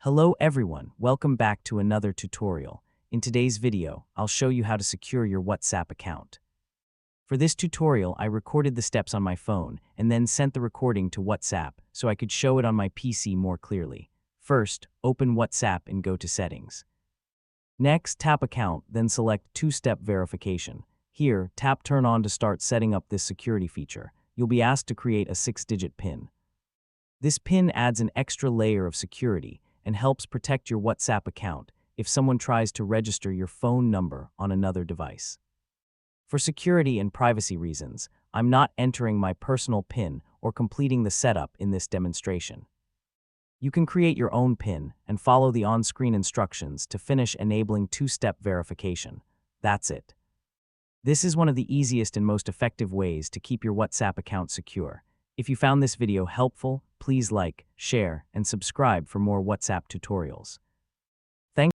Hello everyone, welcome back to another tutorial. In today's video, I'll show you how to secure your WhatsApp account. For this tutorial, I recorded the steps on my phone and then sent the recording to WhatsApp so I could show it on my PC more clearly. First, open WhatsApp and go to Settings. Next, tap Account, then select Two-Step Verification. Here, tap Turn On to start setting up this security feature. You'll be asked to create a 6-digit PIN. This PIN adds an extra layer of security and helps protect your WhatsApp account if someone tries to register your phone number on another device. For security and privacy reasons, I'm not entering my personal PIN or completing the setup in this demonstration. You can create your own PIN and follow the on-screen instructions to finish enabling two-step verification. That's it. This is one of the easiest and most effective ways to keep your WhatsApp account secure. If you found this video helpful, please like, share, and subscribe for more WhatsApp tutorials.